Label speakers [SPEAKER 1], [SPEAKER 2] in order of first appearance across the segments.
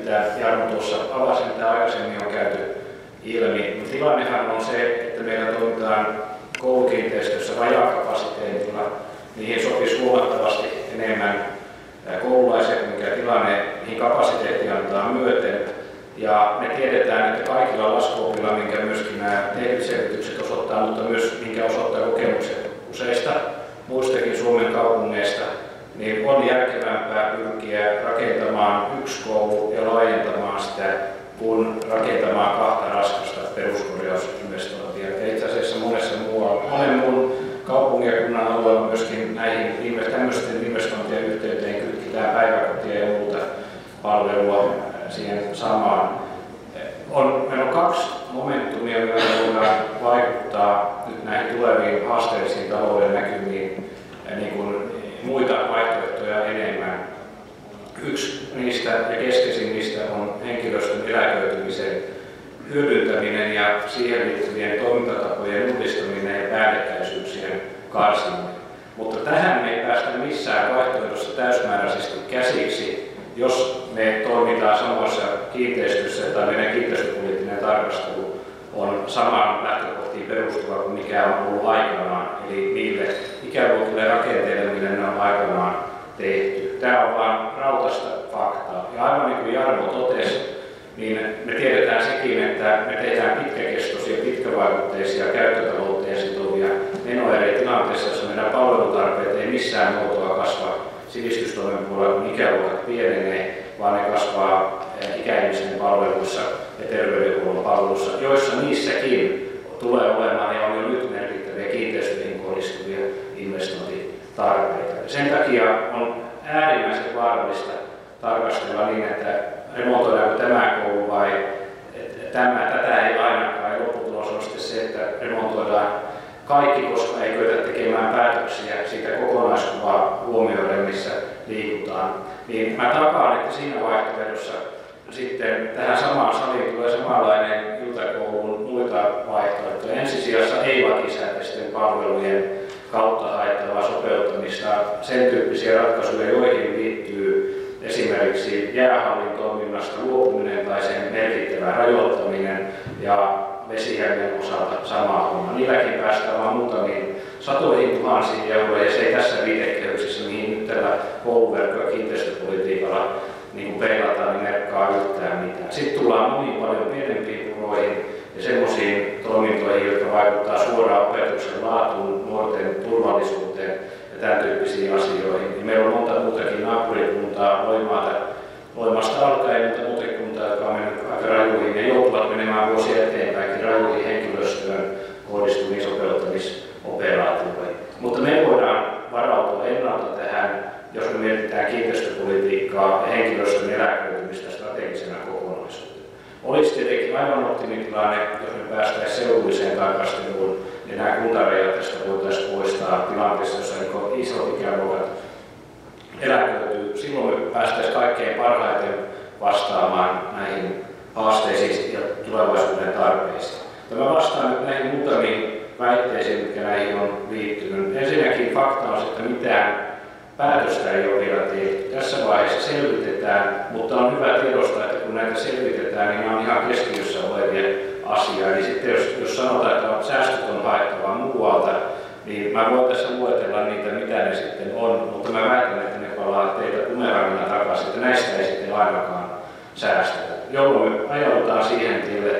[SPEAKER 1] mitä Jarmo tuossa avasi, mitä aikaisemmin on käyty ilmi. Tilannehan on se, että meillä toimitaan koulukiinteistössä vajakapasiteetilla. Niihin sopisi huomattavasti enemmän koululaisia, mikä tilanne, mihin kapasiteetti antaa myöten. Ja me tiedetään, että kaikilla laskuopilla, minkä myöskin nämä tehdyt selvitykset osoittaa, mutta myös minkä osoittaa kokemukset useista muistakin Suomen kaupungeista, niin on järkevämpää pyrkiä rakentamaan yksi koulu ja laajentamaan sitä, kuin rakentamaan kahta raskasta peruskorjausinvestointia. Ja itse asiassa monen muun kaupungin ja kunnan alueella myöskin näihin tämmöisten investointien yhteyteen kytkitään päiväkotia ja muuta palvelua siihen samaan. Meillä on kaksi momentumia, joilla voidaan vaikuttaa nyt näihin tuleviin haasteellisiin talouden näkymiin niin kuin muita vaihtoehtoja enemmän. Yksi niistä ja keskeisin niistä on henkilöstön eläköitymisen hyödyntäminen ja siihen liittyvien toimintatapojen uudistaminen ja päällekkäisyyksien karsiminen. Mutta tähän me ei päästä missään vaihtoehdossa täysmääräisesti käsiksi, jos me toimitaan samoissa kiinteistöissä tai meidän kiinteistöpoliittinen tarkastelu on samaan lähtökohtiin perustuva kuin mikä on ollut aikanaan, eli niille ikäluokille rakenteille, millä ne on aikanaan tehty. Tämä on vain rautasta faktaa. Ja aivan niin kuin Jarmo totesi, niin me tiedetään sekin, että me tehdään pitkäkestoisia, pitkävaikutteisia, käyttötalouteen sitovia menoeriä tilanteessa, jossa meidän palvelutarpeet ei missään muotoa kasva sivistystoimen puolella, kun ikäluokat pienenee, vaan ne kasvaa ikäihmisten palveluissa ja terveydenhuollon palveluissa, joissa niissäkin tulee olemaan ja on jo nyt merkittäviä kiinteistöihin kohdistuvia investointitarpeita. Sen takia on äärimmäisen vaarallista tarkastella niin, että remontoidaanko tämä koulu vai tätä ei ainakaan. Ja lopputulos on sitten se, että remontoidaan kaikki, koska ei kyetä tekemään päätöksiä siitä kokonaiskuvaa huomioiden, missä liikutaan. Niin mä takaan, että siinä vaihtoehdossa sitten tähän samaan saliin tulee samanlainen iltakoulun muita vaihtoehtoja. Ensisijassa ei-lakisääteisten palvelujen kautta haettavaa sopeuttamista, sen tyyppisiä ratkaisuja, joihin liittyy esimerkiksi jäähallin toiminnasta luopuminen tai sen merkittävä rajoittaminen ja vesihällien osalta sama homma. Niilläkin päästään vain muutamiin satoihin tuhansiin euroja, ja se ei tässä viitekehyksessä, mihin nyt tällä kouluverkko- ja kiinteistöpolitiikalla niin peilataan, niin merkkaa yhtään mitään. Sitten tullaan moniin paljon pienempiin puroihin ja semmoisiin toimintoihin, jotka vaikuttavat suoraan opetuksen laatuun, nuorten turvallisuuteen ja tämän tyyppisiin asioihin. Ja meillä on monta muutakin naapurikuntaa, Loimaasta alkaen, mutta muutakin kuntaa, jotka on mennyt aika rajuihin ja joutuvat menemään vuosia eteenpäinkin rajuihin henkilöstöön kohdistuviin sopeuttamisoperaatioihin. Mutta me voidaan varautua ennalta tähän, jos me mietitään kiinteistöpolitiikkaa ja henkilöstön eläköitymistä strategisena kokonaisuutena. Olisi tietenkin aivan optimitilanne, jos me päästäisiin seudulliseen tarkasteluun ja nämä kuntarajat tästä voitaisiin poistaa tilanteessa, jossa isot ikäluokat eläköityy. Silloin me päästäisiin kaikkein parhaiten vastaamaan näihin haasteisiin ja tulevaisuuden tarpeisiin. Mä vastaan nyt näihin muutamiin väitteisiin, mitkä näihin on liittynyt. Ensinnäkin fakta on, että mitään päätöstä ei ole vielä tehty. Tässä vaiheessa selvitetään, mutta on hyvä tiedostaa, että kun näitä selvitetään, niin ne on ihan keskiössä olevia asioita. Eli sitten jos sanotaan, että säästöt on haettava muualta, niin mä voin tässä luetella niitä, mitä ne sitten on, mutta mä väitän, että ne palaa teitä bumerangina takaisin, että näistä ei sitten ainakaan säästetä. Jolloin me ajaudutaan siihen tielle,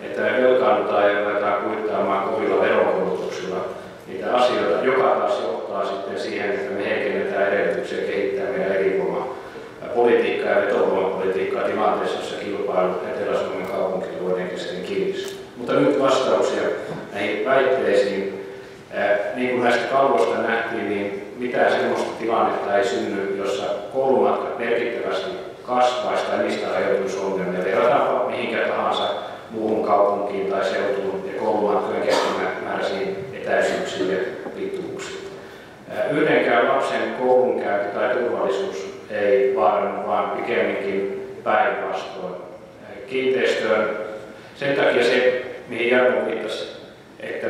[SPEAKER 1] että me velkaannutaan ja ruvetaan kuittaamaan kovilla veronkorotuksilla niitä asioita, joka taas johtaa sitten siihen, että me heikennetään edellytyksiä kehittää meidän elinvoimapolitiikkaa ja vetovoimapolitiikkaa tilanteessa, jossa kilpailu Etelä-Suomen kaupunkialueiden kesken kiristyy. Mutta nyt vastauksia näihin väitteisiin. Niin kuin näistä kalvoista nähtiin, niin mitään sellaista tilannetta ei synny, jossa koulumatkat merkittävästi kasvaisi tai niistä aiheutuisi ongelmia. Verrataanpa mihinkä tahansa muuhun kaupunkiin tai seutuun ja koulumatkojen keskimääräisiin etäisyyksiin ja pituuksiin. Yhdenkään lapsen koulunkäynti tai turvallisuus ei vaarannu, vaan pikemminkin päinvastoin. Kiinteistöön sen takia se, mihin Jarmo viittasi, että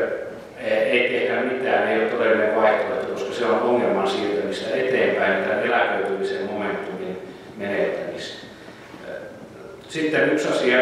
[SPEAKER 1] ei tehdä mitään, ei ole todellinen vaihtoehto, koska se on ongelman siirtämistä eteenpäin, tämän eläköitymisen momentumin menettämistä. Sitten yksi asia,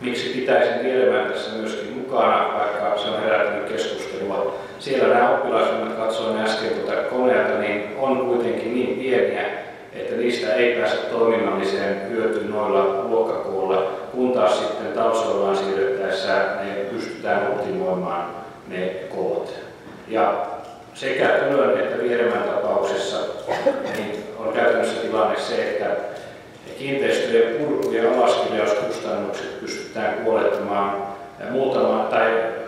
[SPEAKER 1] miksi pitäisin Vieremäen tässä myöskin mukana, vaikka se on herättänyt keskustelua. Siellä nämä oppilasryhmät, katsoin äsken tuota koneelta, niin on kuitenkin niin pieniä, että niistä ei pääse toiminnalliseen hyötyyn noilla luokkakoolla, kun taas sitten taustalla siirrettäessä ne pystytään optimoimaan ne koot. Ja sekä Tölön että Vieremäen tapauksessa niin on käytännössä tilanne se, että kiinteistöjen purku- ja alaskirjauskustannukset pystytään kuolettamaan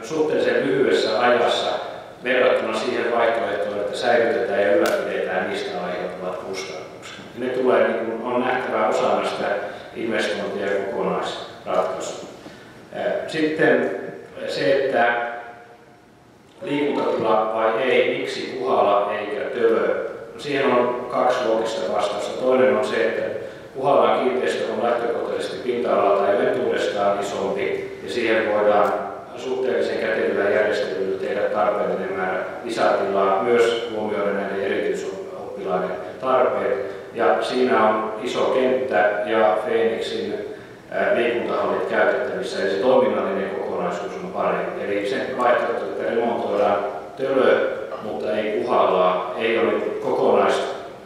[SPEAKER 1] suhteellisen lyhyessä ajassa verrattuna siihen vaihtoehtoon, että säilytetään ja ylläpidetään niistä aiheutuvat kustannukset. Ne tulee, niin kuin on nähtävä osana sitä investointia ja kokonaisratkaisua. Sitten se, että liikuntatila vai ei, miksi Puhala eikä Tölö? Siihen on kaksi loogista vastausta. Toinen on se, että Puhalan kiinteistö on lähtökohtaisesti pinta-alalta ja entuudestaan isompi, ja siihen voidaan suhteellisen kätevillä järjestelyillä tehdä tarpeellinen määrä lisätilaa, myös huomioida näiden erityisoppilaiden tarpeet. Ja siinä on iso kenttä ja Fenixin liikuntahallit käytettävissä, eli se toiminnallinen kokonaisuus on parempi. Eli se vaihtoehto, että remontoidaan Tölö, mutta ei Puhalaa, ei ole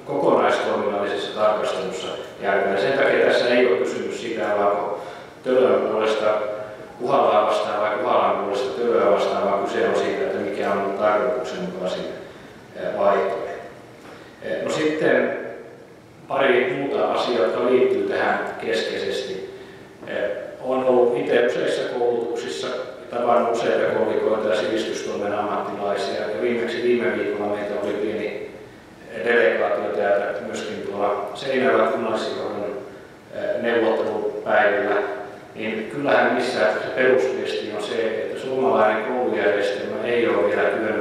[SPEAKER 1] kokonaistoiminnallisessa tarkastelussa järkevää. Sen takia tässä ei ole kysymys siitä, ollaanko Tölön puolesta Puhalaa vastaan vai Puhalan puolesta Tölöä vastaan, vaan kyse on siitä, että mikä on tarkoituksenmukaisin vaihtoehto. No sitten pari muuta asiaa, jotka liittyy tähän keskeisesti. Olen ollut itse useissa koulutuksissa, tavannut useita koulikoita ja sivistystoimen ammattilaisia, ja viimeksi viime viikolla meitä oli pieni delegaatio täältä myöskin tuolla Seinäjoella kunnallisjohdon neuvottelupäivillä, niin kyllähän missä se perusviesti on se, että suomalainen koulujärjestelmä ei ole vielä kyennyt,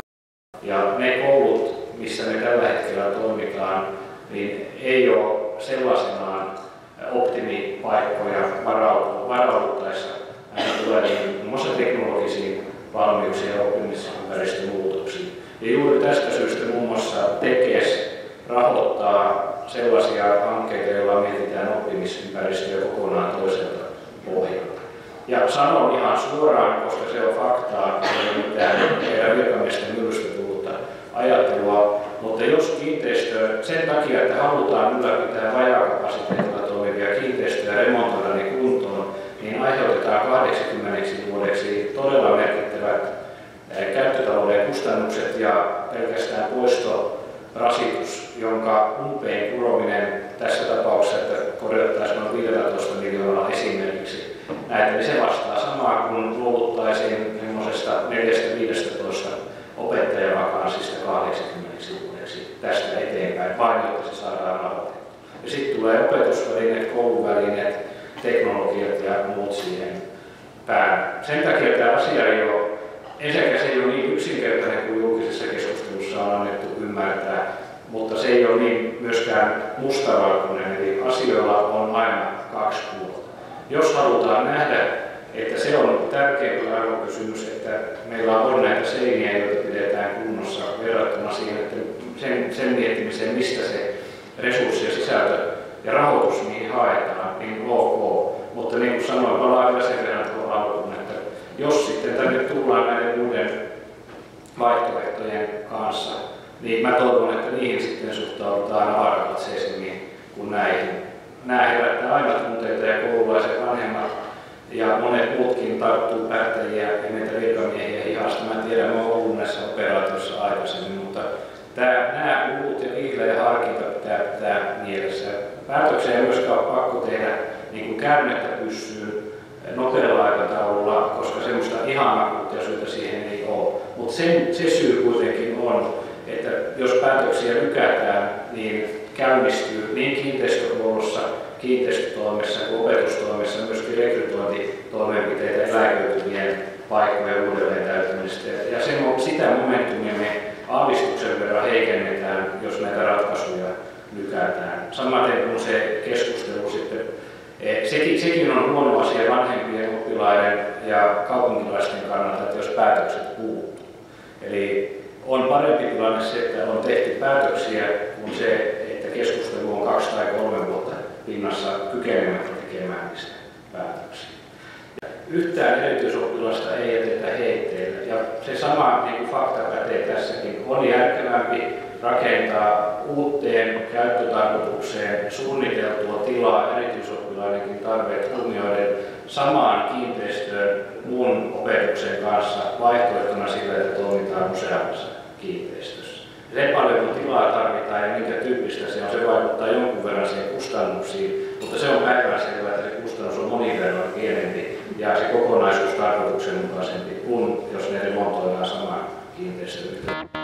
[SPEAKER 1] ja ne koulut, missä me tällä hetkellä toimitaan, niin ei ole sellaisenaan optimipaikkoja varauduttaessa tuleviin muun muassa teknologisiin valmiuksiin ja oppimisympäristön muutoksiin. Ja juuri tästä syystä muun muassa TEKES rahoittaa sellaisia hankkeita, joilla mietitään oppimisympäristöä kokonaan toiselta pohjalta. Ja sanon ihan suoraan, koska se on faktaa, ei ole mitään meidän virkamiesten myllystä tullutta ajattelua, mutta jos kiinteistö sen takia, että halutaan ylläpitää vajaakapasiteetilla toimivia kiinteistöjä ja remontoida ne kuntoon, niin aiheutetaan 80 vuodeksi todella merkittävät käyttötalouden kustannukset ja pelkästään poistorasitus, jonka umpeen kurominen tässä tapauksessa, että korjattaisiin noin 15 miljoonaa esimerkiksi näitä, niin se vastaa samaa kuin luovuttaisiin semmoisesta 4-15 opettajavakanssista 80 vuodeksi tästä eteenpäin, vain jotta se saadaan rahoitettua. Ja sitten tulee opetusvälineet, kouluvälineet, teknologiat ja muut siihen päälle. Sen takia tämä asia ei ole, ensinnäkin se ei ole niin yksinkertainen kuin julkisessa keskustelussa on annettu ymmärtää, mutta se ei ole niin myöskään mustavalkoinen, eli asioilla on aina kaksi puolta. Jos halutaan nähdä, että se on tärkeämpi arvokysymys, että meillä on näitä seiniä, joita pidetään kunnossa verrattuna siihen, että sen miettimiseen, mistä se resurssi ja sisältö ja rahoitus mihin haetaan, niin ok. Mutta niin kuin sanoin, palaan vielä sen verran tuohon alkuun, että jos sitten tänne tullaan näiden muiden vaihtoehtojen kanssa, niin mä toivon, että niihin sitten suhtaudutaan avaraikatseisemmin kuin näihin. Nämä herättää aina tunteita ja koululaiset vanhemmat ja monet muutkin tarttuu päättäjiä ja meitä virkamiehiä hihasta. Mä tiedän, mä oon ollut näissä operaatioissa aikaisemmin, mutta nämä luvut ja kihle ja harkinta pitää mielessä. Päätöksiä ei myöskään ole pakko tehdä niin kuin kärnettä pyssyyn nopealla aikataululla, koska semmoista ihan akuuttia syytä siihen ei ole. Mutta se syy kuitenkin on, että jos päätöksiä lykätään, niin käynnistyy niin kiinteistöhuollossa, kiinteistötoimessa kuin opetustoimessa myöskin rekrytointitoimenpiteitä eläköityvien paikkojen uudelleen täyttämistä. Ja sitä momentumia me aavistuksen verran heikennetään, jos näitä ratkaisuja lykätään. Samaten kuin se keskustelu sitten, sekin on huono asia vanhempien oppilaiden ja kaupunkilaisten kannalta, että jos päätökset puuttuu. Eli on parempi tilanne se, että on tehty päätöksiä, kuin se, että keskustelu on 2 tai 3 vuotta pinnassa kykenemättä tekemään niistä päätöksiä. Yhtään erityisoppilasta ei jätetä heitteille. Ja se sama niin fakta pätee tässäkin. On järkevämpi rakentaa uuteen käyttötarkoitukseen suunniteltua tilaa erityisoppilaidenkin tarpeet huomioiden samaan kiinteistöön muun opetuksen kanssa vaihtoehtona sillä, että toimitaan useammassa kiinteistössä. Se paljonko tilaa tarvitaan ja minkä tyyppistä se on, se vaikuttaa jonkun verran siihen kustannuksiin, mutta se on päivänselvää, että se kustannus on monin verran pienempi ja se kokonaisuus tarkoituksenmukaisempi kuin jos ne remontoidaan samaan kiinteistöön.